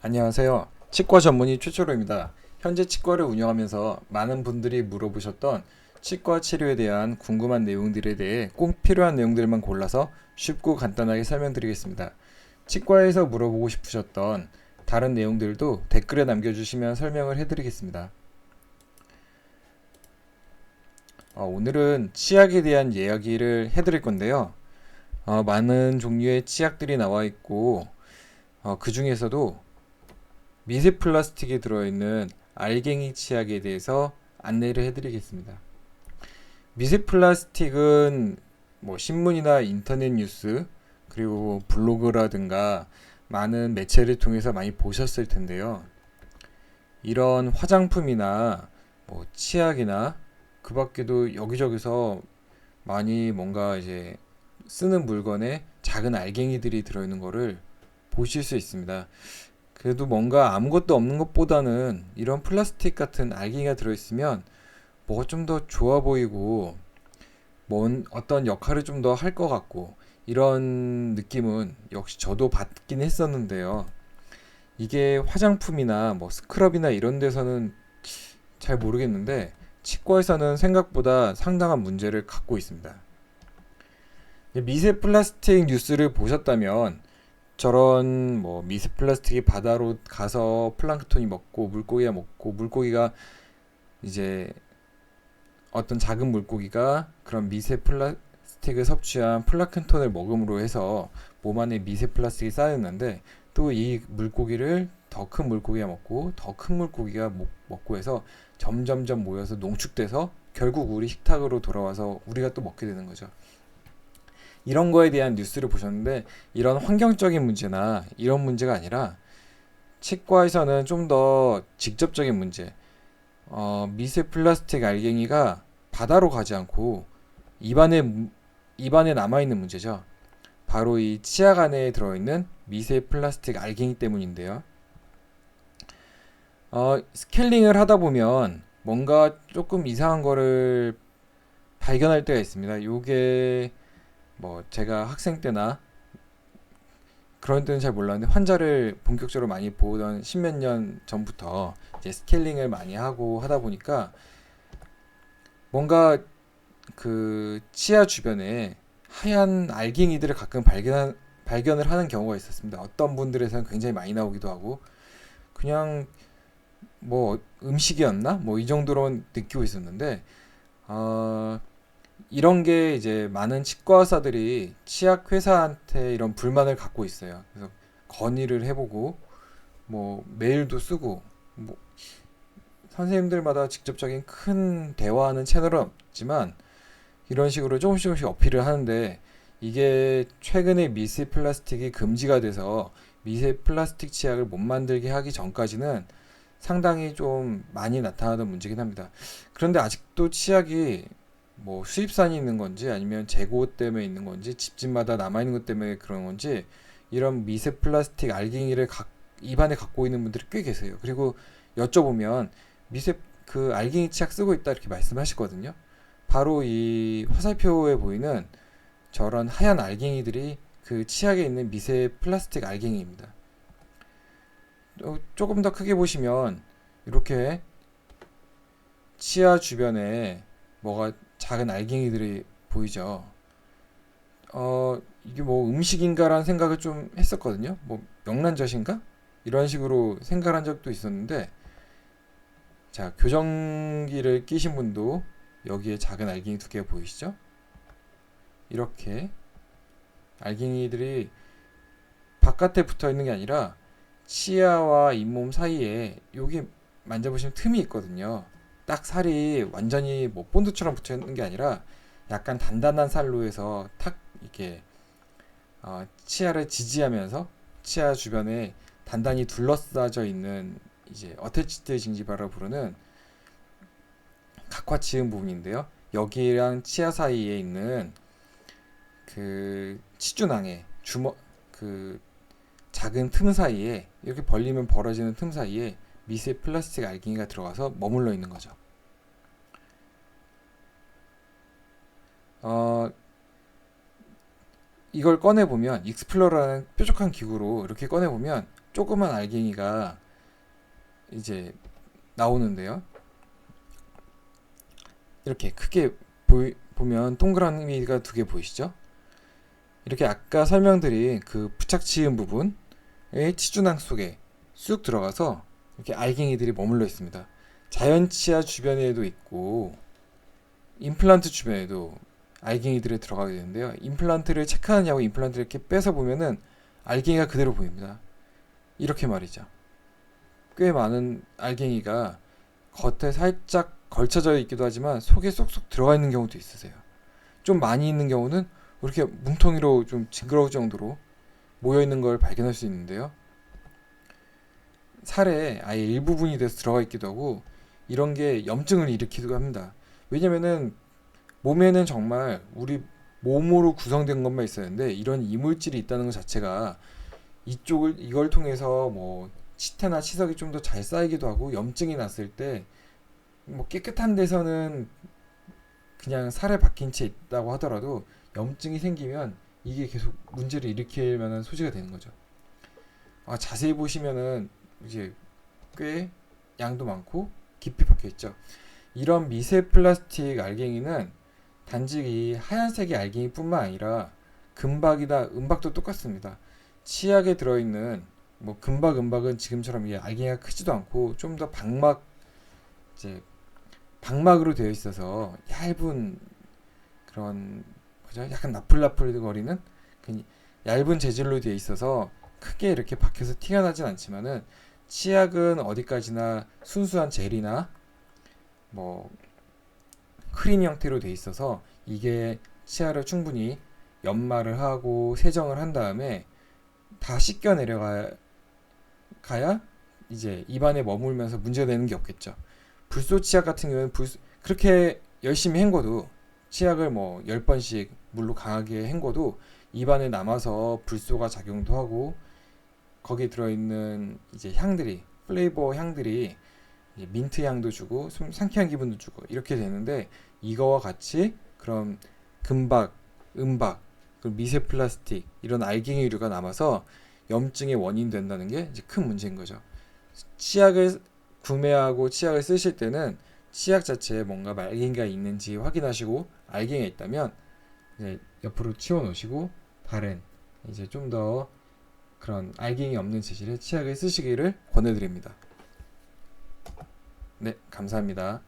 안녕하세요. 치과 전문의 최초로입니다. 현재 치과를 운영하면서 많은 분들이 물어보셨던 치과 치료에 대한 궁금한 내용들에 대해 꼭 필요한 내용들만 골라서 쉽고 간단하게 설명드리겠습니다. 치과에서 물어보고 싶으셨던 다른 내용들도 댓글에 남겨주시면 설명을 해드리겠습니다. 오늘은 치약에 대한 이야기를 해드릴 건데요. 많은 종류의 치약들이 나와 있고 그 중에서도 미세 플라스틱이 들어있는 알갱이 치약에 대해서 안내를 해드리겠습니다. 미세 플라스틱은 뭐 신문이나 인터넷 뉴스 그리고 블로그라든가 많은 매체를 통해서 많이 보셨을 텐데요. 이런 화장품이나 뭐 치약이나 그 밖에도 여기저기서 많이 뭔가 이제 쓰는 물건에 작은 알갱이들이 들어있는 거를 보실 수 있습니다. 그래도 뭔가 아무것도 없는 것보다는 이런 플라스틱 같은 알갱이가 들어있으면 뭐가 좀 더 좋아 보이고 뭔 어떤 역할을 좀 더 할 것 같고 이런 느낌은 역시 저도 받긴 했었는데요. 이게 화장품이나 뭐 스크럽이나 이런 데서는 잘 모르겠는데 치과에서는 생각보다 상당한 문제를 갖고 있습니다. 미세 플라스틱 뉴스를 보셨다면 저런 뭐 미세 플라스틱이 바다로 가서 플랑크톤이 먹고 물고기가 먹고 물고기가 이제 어떤 작은 물고기가 그런 미세 플라스틱을 섭취한 플랑크톤을 먹음으로 해서 몸 안에 미세 플라스틱이 쌓였는데 또 이 물고기를 더 큰 물고기가 먹고 더 큰 물고기가 먹고 해서 점점점 모여서 농축돼서 결국 우리 식탁으로 돌아와서 우리가 또 먹게 되는 거죠. 이런 거에 대한 뉴스를 보셨는데 이런 환경적인 문제나 이런 문제가 아니라 치과에서는 좀 더 직접적인 문제, 미세 플라스틱 알갱이가 바다로 가지 않고 입안에 입안에 남아 있는 문제죠. 바로 이 치약 안에 들어있는 미세 플라스틱 알갱이 때문인데요. 스케일링을 하다 보면 뭔가 조금 이상한 거를 발견할 때가 있습니다. 요게 뭐 제가 학생 때나 그런 때는 잘 몰랐는데 환자를 본격적으로 많이 보던 십몇 년 전부터 이제 스케일링을 많이 하고 하다 보니까 뭔가 그 치아 주변에 하얀 알갱이들을 가끔 발견을 하는 경우가 있었습니다. 어떤 분들에서는 굉장히 많이 나오기도 하고 그냥 뭐 음식이었나? 뭐 이 정도로 느끼고 있었는데 어, 이런 게 이제 많은 치과 의사들이 치약 회사한테 이런 불만을 갖고 있어요. 그래서 건의를 해보고 뭐 메일도 쓰고 뭐 선생님들마다 직접적인 큰 대화하는 채널은 없지만 이런 식으로 조금씩 어필을 하는데 이게 최근에 미세 플라스틱이 금지가 돼서 미세 플라스틱 치약을 못 만들게 하기 전까지는 상당히 좀 많이 나타나던 문제긴 합니다. 그런데 아직도 치약이 뭐 수입산이 있는 건지 아니면 재고 때문에 있는 건지 집집마다 남아있는 것 때문에 그런 건지 이런 미세 플라스틱 알갱이를 입안에 갖고 있는 분들이 꽤 계세요. 그리고 여쭤보면 미세 그 알갱이 치약 쓰고 있다 이렇게 말씀하시거든요. 바로 이 화살표에 보이는 저런 하얀 알갱이들이 그 치약에 있는 미세 플라스틱 알갱이입니다. 조금 더 크게 보시면 이렇게 치아 주변에 뭐가 작은 알갱이들이 보이죠. 이게 뭐 음식인가라는 생각을 좀 했었거든요. 뭐 명란젓인가? 이런 식으로 생각을 한 적도 있었는데 자, 교정기를 끼신 분도 여기에 작은 알갱이 두 개가 보이시죠? 이렇게 알갱이들이 바깥에 붙어 있는 게 아니라 치아와 잇몸 사이에 여기 만져보시면 틈이 있거든요. 딱 살이 완전히 뭐 본드처럼 붙어 있는 게 아니라 약간 단단한 살로 해서 탁 이렇게 치아를 지지하면서 치아 주변에 단단히 둘러싸져 있는 이제 어태치드 징지바라 부르는 각화치은 부분인데요. 여기랑 치아 사이에 있는 그 치주낭에 주먹 그 작은 틈 사이에 이렇게 벌리면 벌어지는 틈 사이에 미세 플라스틱 알갱이가 들어가서 머물러 있는 거죠. 어, 이걸 꺼내 보면 익스플로러라는 뾰족한 기구로 이렇게 꺼내 보면 조그만 알갱이가 이제 나오는데요. 이렇게 크게 보면 동그라미가 두 개 보이시죠? 이렇게 아까 설명드린 그 부착 지은 부분의 치주낭 속에 쑥 들어가서 이렇게 알갱이들이 머물러 있습니다. 자연 치아 주변에도 있고 임플란트 주변에도 알갱이들이 들어가게 되는데요. 임플란트를 체크하느냐고 임플란트를 이렇게 빼서 보면은 알갱이가 그대로 보입니다. 이렇게 말이죠. 꽤 많은 알갱이가 겉에 살짝 걸쳐져 있기도 하지만 속에 쏙쏙 들어가 있는 경우도 있으세요. 좀 많이 있는 경우는 이렇게 뭉텅이로 좀 징그러울 정도로 모여 있는 걸 발견할 수 있는데요. 살에 아예 일부분이 돼서 들어가 있기도 하고 이런 게 염증을 일으키기도 합니다. 왜냐면은 몸에는 정말 우리 몸으로 구성된 것만 있었는데 이런 이물질이 있다는 것 자체가 이걸 통해서 뭐 치태나 치석이 좀 더 잘 쌓이기도 하고 염증이 났을 때 뭐 깨끗한 데서는 그냥 살에 박힌 채 있다고 하더라도 염증이 생기면 이게 계속 문제를 일으킬 만한 소지가 되는 거죠. 자세히 보시면은 이제 꽤 양도 많고 깊이 박혀 있죠. 이런 미세 플라스틱 알갱이는 단지 이 하얀색의 알갱이뿐만 아니라 금박이나 은박도 똑같습니다. 치약에 들어있는 뭐 은박은 지금처럼 이 알갱이가 크지도 않고 좀 더 박막으로 되어 있어서 얇은 그런 뭐죠? 약간 나풀나풀거리는 얇은 재질로 되어 있어서 크게 이렇게 박혀서 티가 나진 않지만은 치약은 어디까지나 순수한 젤이나 뭐 크림 형태로 되어 있어서 이게 치아를 충분히 연마를 하고 세정을 한 다음에 다 씻겨 내려가야 이제 입안에 머물면서 문제가 되는 게 없겠죠. 불소 치약 같은 경우는 그렇게 열심히 헹궈도 치약을 뭐 10번씩 물로 강하게 헹궈도 입안에 남아서 불소가 작용도 하고 거기에 들어있는 이제 향들이 플레이버 향들이 민트 향도 주고 좀 상쾌한 기분도 주고 이렇게 되는데 이거와 같이 그런 금박, 은박, 미세 플라스틱 이런 알갱이류가 남아서 염증의 원인 된다는 게 이제 큰 문제인 거죠. 치약을 구매하고 치약을 쓰실 때는 치약 자체에 뭔가 알갱이가 있는지 확인하시고 알갱이가 있다면 이제 옆으로 치워 놓으시고 다른 이제 좀 더 그런 알갱이 없는 재질의 치약을 쓰시기를 권해드립니다. 네, 감사합니다.